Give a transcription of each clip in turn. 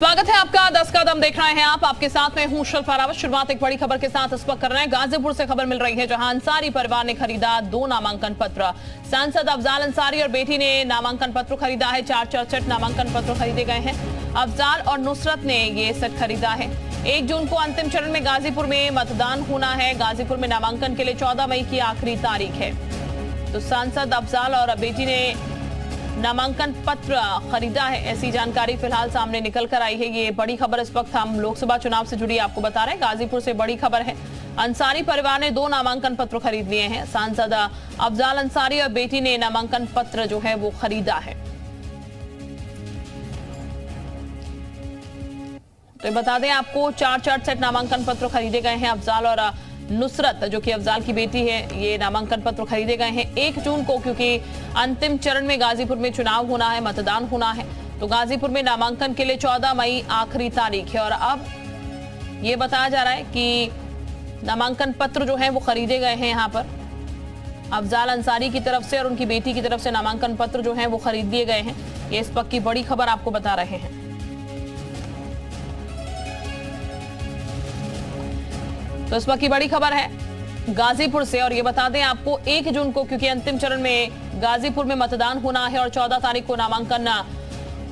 स्वागत है आपका 10 कदम देख रहे हैं आप। आपके साथ में हूं शिल्पा रावत। शुरुआत एक बड़ी खबर के साथ इस वक्त कर रहे हैं। गाजीपुर से खबर मिल रही है जहां अंसारी परिवार ने खरीदा 2 नामांकन पत्र। सांसद अफजाल अंसारी और बेटी ने नामांकन पत्र खरीदा है। 4 सेट नामांकन पत्र खरीदे गए हैं। अफजाल और नुसरत ने ये सेट खरीदा है। 1 जून को अंतिम चरण में गाजीपुर में मतदान होना है। गाजीपुर में नामांकन के लिए 14 मई की आखिरी तारीख है। तो सांसद अफजाल और बेटी ने नामांकन पत्र खरीदा है, ऐसी जानकारी फिलहाल सामने निकल कर आई है। ये बड़ी खबर इस वक्त हम लोकसभा चुनाव से जुड़ी आपको बता रहे हैं। गाजीपुर से बड़ी खबर है। अंसारी परिवार ने 2 नामांकन पत्र खरीद लिए हैं। सांसद अफजाल अंसारी और बेटी ने नामांकन पत्र जो है वो खरीदा है। तो बता दें आपको 4 सेट नामांकन पत्र खरीदे गए हैं। अफजाल और नुसरत जो कि अफजाल की बेटी है, ये नामांकन पत्र खरीदे गए हैं 1 जून को, क्योंकि अंतिम चरण में गाजीपुर में चुनाव होना है, मतदान होना है। तो गाजीपुर में नामांकन के लिए 14 मई आखिरी तारीख है। और अब ये बताया जा रहा है कि नामांकन पत्र जो है वो खरीदे गए हैं यहाँ पर अफजाल अंसारी की तरफ से और उनकी बेटी की तरफ से नामांकन पत्र जो है वो खरीद दिए गए हैं। ये इस वक्त की बड़ी खबर आपको बता रहे हैं। तो इस वक्त की बड़ी खबर है गाजीपुर से। और ये बता दें आपको 1 जून को, क्योंकि अंतिम चरण में गाजीपुर में मतदान होना है और 14 तारीख को नामांकन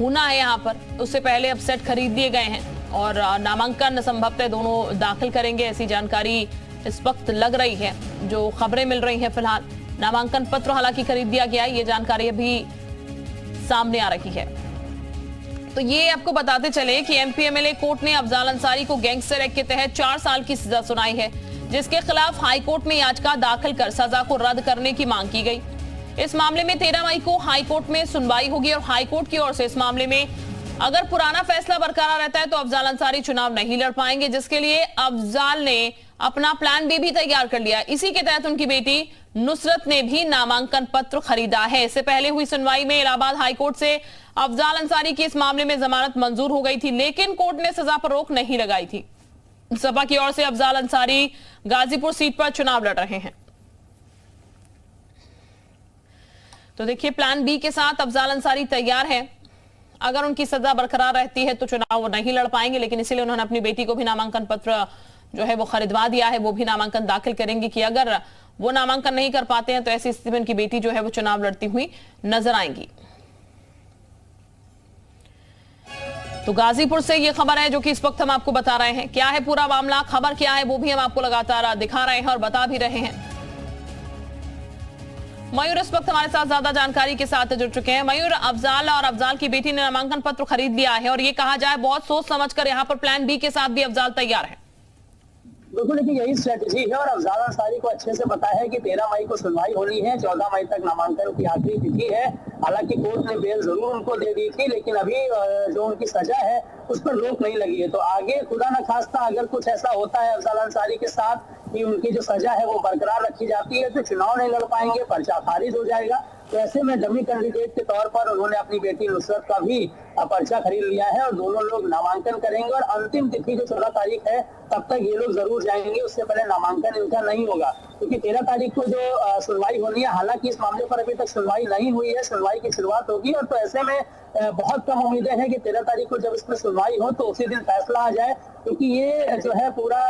होना है यहाँ पर, उससे पहले अब सेट खरीद दिए गए हैं और नामांकन संभवतः दोनों दाखिल करेंगे, ऐसी जानकारी इस वक्त लग रही है। जो खबरें मिल रही हैं फिलहाल, नामांकन पत्र हालांकि खरीद दिया गया है, ये जानकारी अभी सामने आ रही है। तो ये आपको बताते चले कि एमपी एमएलए कोर्ट ने अफजाल अंसारी को गैंगस्टर एक्ट के तहत 4 साल की सजा सुनाई है, जिसके खिलाफ हाईकोर्ट में याचिका दाखिल कर सजा को रद्द करने की मांग की गई। इस मामले में 13 मई को हाईकोर्ट में सुनवाई होगी और हाईकोर्ट की ओर से इस मामले में अगर पुराना फैसला बरकरार रहता है तो अफजाल अंसारी चुनाव नहीं लड़ पाएंगे, जिसके लिए अफजाल ने अपना प्लान बी भी तैयार कर लिया। इसी के तहत उनकी बेटी नुसरत ने भी नामांकन पत्र खरीदा है। इससे पहले हुई सुनवाई में इलाहाबाद हाईकोर्ट से अफजाल अंसारी की इस मामले में जमानत मंजूर हो गई थी, लेकिन कोर्ट ने सजा पर रोक नहीं लगाई थी। सपा की ओर से अफजाल अंसारी गाजीपुर सीट पर चुनाव लड़ रहे हैं। तो देखिए, प्लान बी के साथ अफजाल अंसारी तैयार है। अगर उनकी सजा बरकरार रहती है तो चुनाव वो नहीं लड़ पाएंगे, लेकिन इसीलिए उन्होंने अपनी बेटी को भी नामांकन पत्र जो है वो खरीदवा दिया है। वो भी नामांकन दाखिल करेंगे कि अगर वो नामांकन नहीं कर पाते हैं तो ऐसी स्थिति में उनकी बेटी जो है वो चुनाव लड़ती हुई नजर आएंगी। तो गाजीपुर से ये खबर है जो कि इस वक्त हम आपको बता रहे हैं। क्या है पूरा मामला, खबर क्या है, वो भी हम आपको लगातार दिखा रहे हैं और बता भी रहे हैं। मयूर इस वक्त हमारे साथ ज्यादा जानकारी के साथ जुड़ चुके हैं। मयूर, अफजाल और अफजाल की बेटी ने नामांकन पत्र खरीद लिया है और ये कहा जाए बहुत सोच समझकर यहाँ पर प्लान बी के साथ भी अफजाल तैयार है। बिल्कुल, लेकिन यही स्ट्रेटेजी है और अफजाल अंसारी को अच्छे से पता है कि 13 मई को सुनवाई होनी है, 14 मई तक नामांकन की आखिरी तिथि है। हालांकि कोर्ट ने बेल जरूर उनको दे दी थी, लेकिन अभी जो उनकी सजा है उस पर रोक नहीं लगी है। तो आगे खुदा न खास्ता अगर कुछ ऐसा होता है अफजाल अंसारी के साथ कि उनकी जो सजा है वो बरकरार रखी जाती है तो चुनाव नहीं लड़ पाएंगे, पर्चा खारिज हो जाएगा। तो ऐसे में डमी कैंडिडेट के तौर पर उन्होंने अपनी बेटी नुसरत का भी पर्चा खरीद लिया है और दोनों लोग नामांकन करेंगे। और अंतिम तिथि जो 14 तारीख है तब तक ये लोग जरूर जाएंगे, उससे पहले नामांकन इनका नहीं होगा, क्योंकि 13 तारीख को जो सुनवाई होनी है, हालांकि इस मामले पर अभी तक सुनवाई नहीं हुई है, सुनवाई की शुरुआत होगी। और तो ऐसे में बहुत कम उम्मीदें हैं कि 13 तारीख को जब इसमें सुनवाई हो तो उसी दिन फैसला आ जाए, क्योंकि ये जो है पूरा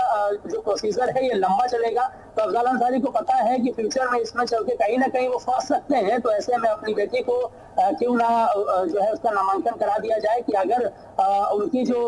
जो प्रोसीजर है ये लंबा चलेगा। तो अफजाल अंसारी को पता है कि फ्यूचर में इसमें चल के कहीं ना कहीं वो फंस सकते हैं। तो ऐसे में अपनी बेटी को क्यों ना जो है उसका नामांकन करा दिया जाए कि अगर उनकी जो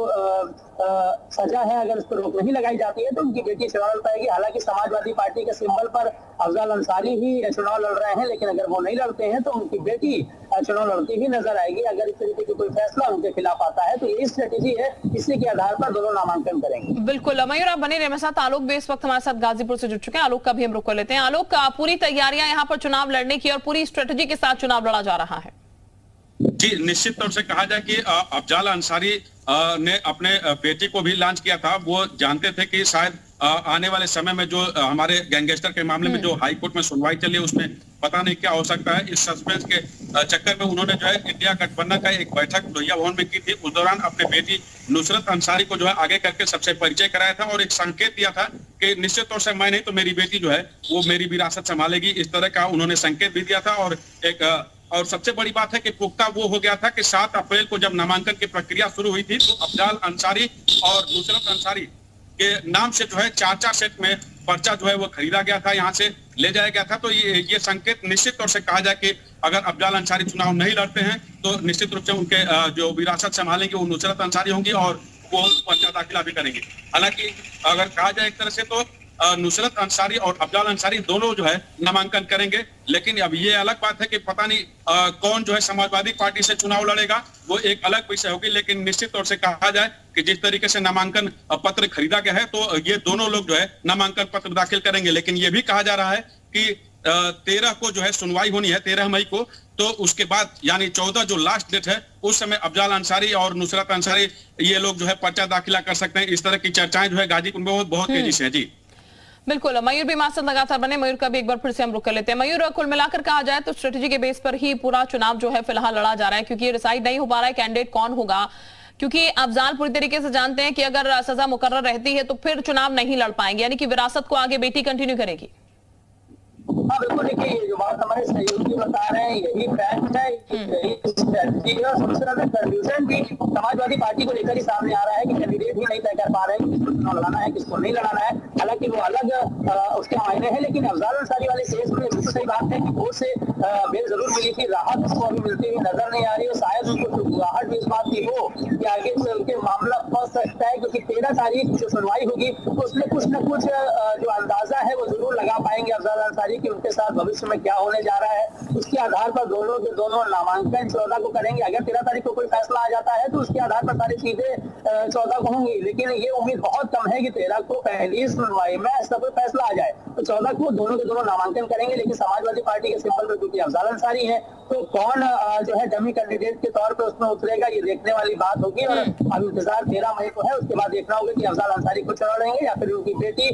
सजा है अगर उस पर रोक नहीं लगाई जाती है तो उनकी बेटी चुनाव लड़ पाएगी। हालांकि समाजवादी पार्टी के सिंबल पर अफजाल अंसारी ही चुनाव लड़ रहे हैं, लेकिन अगर वो नहीं लड़ते हैं तो उनकी बेटी चुनाव लड़ती ही नजर आएगी। अगर इस तरीके की कोई फैसला उनके खिलाफ आता है तो यही स्ट्रेटेजी है, इसी के आधार पर दोनों नामांकन करेंगे। बिल्कुल मयूर, आप बने रहे मेरे साथ। आलोक भी इस वक्त हमारे साथ गाजीपुर से जुड़ चुके हैं। आलोक का भी हम रुक कर लेते हैं। आलोक, पूरी तैयारियां यहाँ पर चुनाव लड़ने की और पूरी स्ट्रेटेजी के साथ चुनाव लड़ा जा रहा है। जी, निश्चित तौर से कहा जाए कि अफजाल अंसारी ने अपने बेटी को भी लॉन्च किया था। वो जानते थे कि शायद आने वाले समय में जो हमारे गैंगस्टर के मामले में जो हाई कोर्ट में सुनवाई चली है उसमें पता नहीं क्या हो सकता है। इस सस्पेंस के चक्कर में उन्होंने जो है इंडिया गठबंधन का एक बैठक लोहिया भवन में की थी। उस दौरान अपने बेटी नुसरत अंसारी को जो है आगे करके सबसे परिचय कराया था और एक संकेत दिया था कि निश्चित तौर से मैं नहीं तो मेरी बेटी जो है वो मेरी विरासत संभालेगी। इस तरह का उन्होंने संकेत भी दिया था और एक और सबसे बड़ी बात है कि पुख्ता वो हो गया था कि 7 अप्रैल को जब नामांकन की प्रक्रिया शुरू हुई थी तो अफजाल अंसारी और नुसरत अंसारी के नाम से जो है 4 सेट में पर्चा जो है वो खरीदा गया था, यहाँ से ले जाया गया था। तो ये संकेत निश्चित तौर से कहा जाए कि अगर अफजाल अंसारी चुनाव नहीं लड़ते हैं तो निश्चित रूप से उनके जो विरासत संभालेंगे वो नुसरत अंसारी होंगी और वो पर्चा दाखिला भी करेंगे। हालांकि अगर कहा जाए एक तरह से तो नुसरत अंसारी और अफजाल अंसारी दोनों जो है नामांकन करेंगे, लेकिन अब ये अलग बात है कि पता नहीं कौन जो है समाजवादी पार्टी से चुनाव लड़ेगा, वो एक अलग विषय होगी। लेकिन निश्चित तौर से कहा जाए कि जिस तरीके से नामांकन पत्र खरीदा गया है तो ये दोनों लोग जो है नामांकन पत्र दाखिल करेंगे। लेकिन ये भी कहा जा रहा है कि 13 को जो है सुनवाई होनी है, 13 मई को, तो उसके बाद यानी 14 जो लास्ट डेट है उस समय अफजाल अंसारी और नुसरत अंसारी ये लोग जो है पर्चा दाखिला कर सकते हैं। इस तरह की चर्चाएं जो है गाजीपुर में बहुत तेजी से है। जी बिल्कुल, मयूर भी मास्टर लगातार बने। मयूर का भी एक बार फिर से हम रुक कर लेते हैं। मयूर, कुल मिलाकर कहा जाए तो स्ट्रेटेजी के बेस पर ही पूरा चुनाव जो है फिलहाल लड़ा जा रहा है, क्योंकि ये डिसाइड नहीं हो पा रहा है कैंडिडेट कौन होगा, क्योंकि अफजाल पूरी तरीके से जानते हैं कि अगर सजा मुकर्रर रहती है तो फिर चुनाव नहीं लड़ पाएंगे, यानी कि विरासत को आगे बेटी कंटिन्यू करेगी। हाँ बिल्कुल, देखिए ये जो बात हमारे सहयोगी बता रहे हैं यही फैक्ट है, यही स्ट्रेटजी है। और सबसे ज्यादा कंफ्यूजन भी समाजवादी पार्टी को लेकर ही सामने आ रहा है कि कैंडिडेट ही नहीं तय कर पा रहे हैं किसको चुनाव लड़ाना है किसको नहीं लड़ाना है। हालांकि वो अलग उसके मायने हैं, लेकिन अफजाल अंसारी वाले केस में बिल्कुल सही बात है कि कोर्ट से बेल जरूर मिली थी, राहत उसको अभी मिलती हुई नजर नहीं आ रही और शायद उनको राहत भी इस बात की हो कि आगे चल मामला फंस सकता है, क्योंकि 13 तारीख जो सुनवाई होगी उसमें कुछ न कुछ जो अंदाजा है वो जरूर लगा पाएंगे अफजाल अंसारी कि उनके साथ भविष्य में क्या होने जा रहा है। उसके आधार पर दोनों के दोनों नामांकन 14 को करेंगे। अगर 13 तारीख को कोई फैसला आ जाता है तो उसके आधार पर सारी चीजें 14 को होंगी, लेकिन ये उम्मीद बहुत कम है कि 13 को पहली सुनवाई में ऐसा कोई फैसला आ जाए। तो 14 को दोनों के दोनों नामांकन करेंगे, लेकिन समाजवादी पार्टी के सिंबल पर क्योंकि अफजाल अंसारी है तो कौन जो है डमी कैंडिडेट के तौर पर उसमें उतरेगा ये देखने वाली बात होगी। और अब इंतजार 13 मई को है, उसके बाद देखना होगा कि अफजाल अंसारी को चुनाव लड़ेंगे या फिर उनकी बेटी।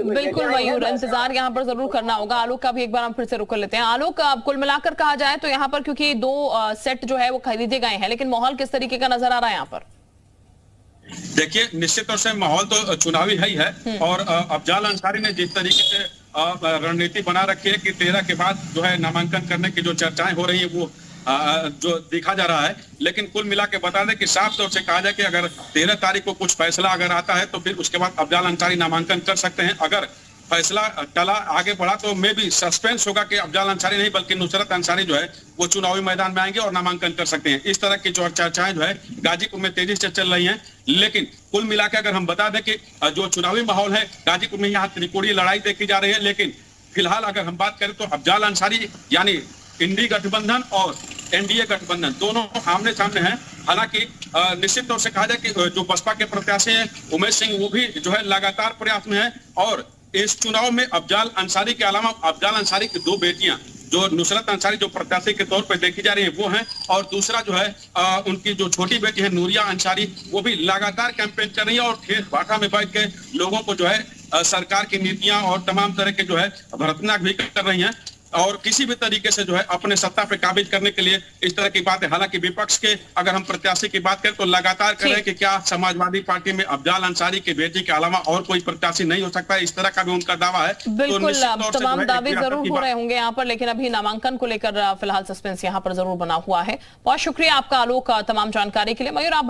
बिल्कुल मयूर, इंतजार यहाँ पर जरूर करना होगा। आलोक का भी एक बार हम फिर से रुक लेते हैं। आलोक, कुल मिलाकर कहा जाए तो यहाँ पर क्योंकि 2 सेट जो है वो खरीदे गए हैं, लेकिन माहौल किस तरीके का नजर आ रहा है यहाँ पर? देखिए निश्चित तौर से माहौल तो चुनावी है ही है और अफजाल अंसारी ने जिस तरीके से रणनीति बना रखी है कि 13 के बाद जो है नामांकन करने की जो चर्चाएं हो रही है वो जो देखा जा रहा है। लेकिन कुल मिला के बता दें कि साफ तौर से कहा जाए कि अगर 13 तारीख को कुछ फैसला अगर आता है तो फिर उसके बाद अफजाल अंसारी नामांकन कर सकते हैं। अगर फैसला टला आगे बढ़ा तो मे भी सस्पेंस होगा कि अफजाल अंसारी नहीं बल्कि नुसरत अंसारी जो है वो चुनावी मैदान में आएंगे और नामांकन कर सकते हैं। इस तरह की जो चर्चाएं जो है गाजीपुर में तेजी से चल रही हैं। लेकिन कुल मिलाकर अगर हम बता दें कि जो चुनावी माहौल है गाजीपुर में यहाँ त्रिकोणीय लड़ाई देखी जा रही है। लेकिन फिलहाल अगर हम बात करें तो अफजाल अंसारी यानी इंडी गठबंधन और एनडीए गठबंधन दोनों आमने सामने हैं। हालांकि निश्चित तौर से कहा जाए कि जो बसपा के प्रत्याशी हैं उमेश सिंह वो भी जो है लगातार प्रयास में है और इस चुनाव में अफजाल अंसारी के अलावा अफजाल अंसारी की 2 बेटियां जो नुसरत अंसारी जो प्रत्याशी के तौर पर देखी जा रही है वो हैं और दूसरा जो है उनकी जो छोटी बेटी है नूरिया अंसारी वो भी लगातार कैंपेन कर रही है और ठेठ भाठा में बैठ के लोगों को जो है सरकार की नीतियां और तमाम तरह के जो है भर्त्सना भी कर रही हैं और किसी भी तरीके से जो है अपने सत्ता पे काबिज करने के लिए इस तरह की बातें। हालांकि विपक्ष के अगर हम प्रत्याशी की बात करें तो लगातार कर रहे हैं कि क्या समाजवादी पार्टी में अफजाल अंसारी की बेटी के अलावा और कोई प्रत्याशी नहीं हो सकता है, इस तरह का भी उनका दावा है। बिल्कुल, तमाम दावे जरूर हो रहे होंगे यहाँ पर, लेकिन अभी नामांकन को लेकर फिलहाल सस्पेंस यहाँ पर जरूर बना हुआ है। बहुत शुक्रिया आपका आलोक तमाम जानकारी के लिए। मयूर, आप